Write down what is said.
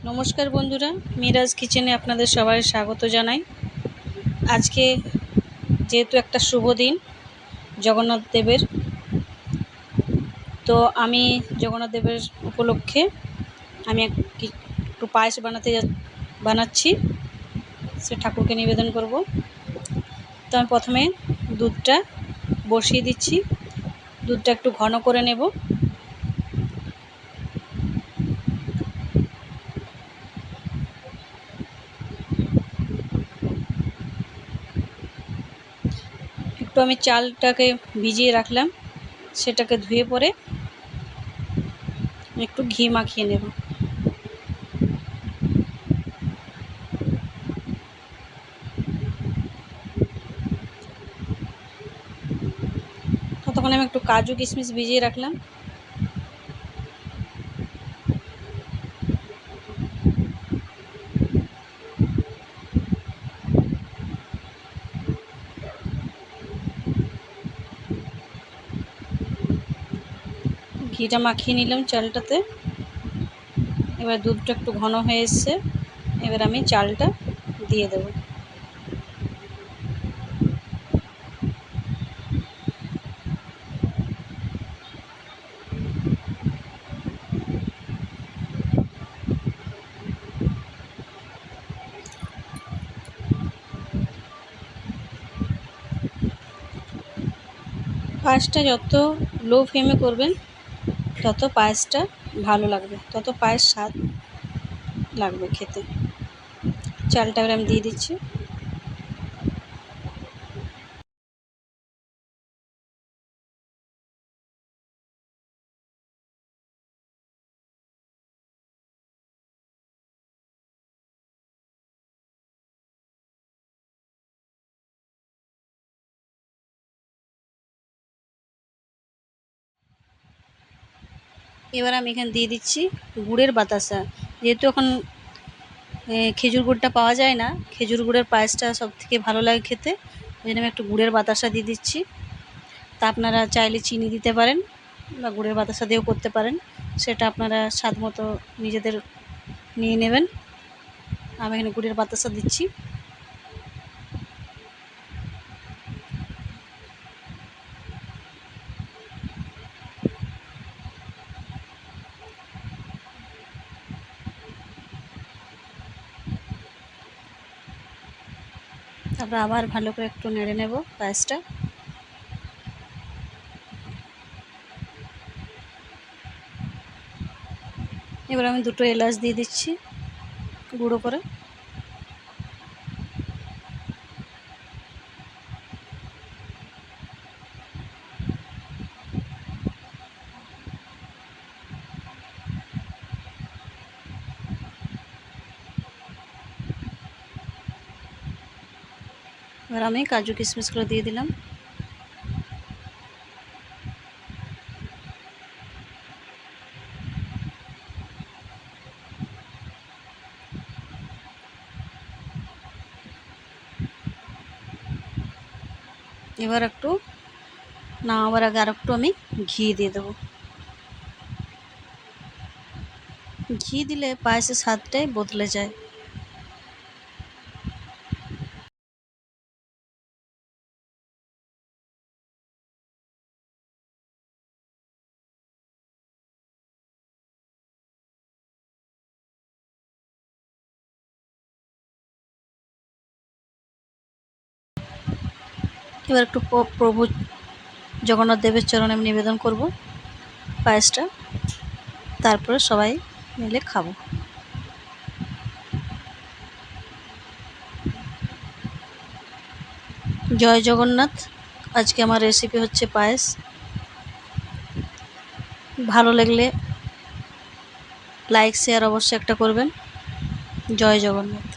নমস্কার বন্ধুরা, মিরাজ কিচেনে আপনাদের সবাই স্বাগত জানাই। আজকে যেহেতু একটা শুভ দিন জগন্নাথ দেবের, তো আমি জগন্নাথ দেবের উপলক্ষে আমি একটু পায়েস বানাচ্ছি, সে ঠাকুরকে নিবেদন করব। তো আমি প্রথমে দুধটা বসিয়ে দিচ্ছি, দুধটা একটু ঘন করে নেব। একটু আমি চালটাকে ভিজিয়ে রাখলাম, সেটাকে ধুয়ে পরে একটু ঘি মাখিয়ে নেব। ততক্ষণ আমি একটু কাজু কিশমিশ ভিজিয়ে রাখলাম। ঘিটা মাখিয়ে নিলাম চালটাতে। এবার দুধটা একটু ঘন হয়ে এসছে, এবার আমি চালটা দিয়ে দেব। পায়েসটা যত লো ফ্লেমে করবেন তত পায়েসটা ভালো লাগবে, তত পায়েস স্বাদ লাগবে খেতে। চালটা এবার আমি দিয়ে দিচ্ছি। এবার আমি এখানে দিয়ে দিচ্ছি গুড়ের বাতাসা। যেহেতু এখন খেজুর গুড়টা পাওয়া যায় না, খেজুর গুড়ের পায়েসটা সবথেকে ভালো লাগে খেতে, ওই জন্য আমি একটু গুড়ের বাতাসা দিয়ে দিচ্ছি। তা আপনারা চাইলে চিনি দিতে পারেন বা গুড়ের বাতাসা দিয়েও করতে পারেন, সেটা আপনারা স্বাদ মতো নিজেদের নিয়ে নেবেন। আমি এখানে গুড়ের বাতাসা দিচ্ছি। তারপর আবার ভালো করে একটু নেড়ে নেব পায়েসটা। এবার আমি দুটো এলাচ দিয়ে দিচ্ছি গুঁড়ো করে। এবার আমি কাজু কিশমিশগুলো দিয়ে দিলাম। এবার একটু নামাবার আগে আর একটু আমি ঘি দিয়ে দেবো। ঘি দিলে পায়েসের স্বাদটাই বদলে যায়। এবার একটু প্রভু জগন্নাথ দেবের চরণে আমি নিবেদন করব পায়েসটা, তারপরে সবাই মিলে খাবো। জয় জগন্নাথ। আজকে আমার রেসিপি হচ্ছে পায়েস। ভালো লাগলে লাইক শেয়ার অবশ্যই একটা করবেন। জয় জগন্নাথ।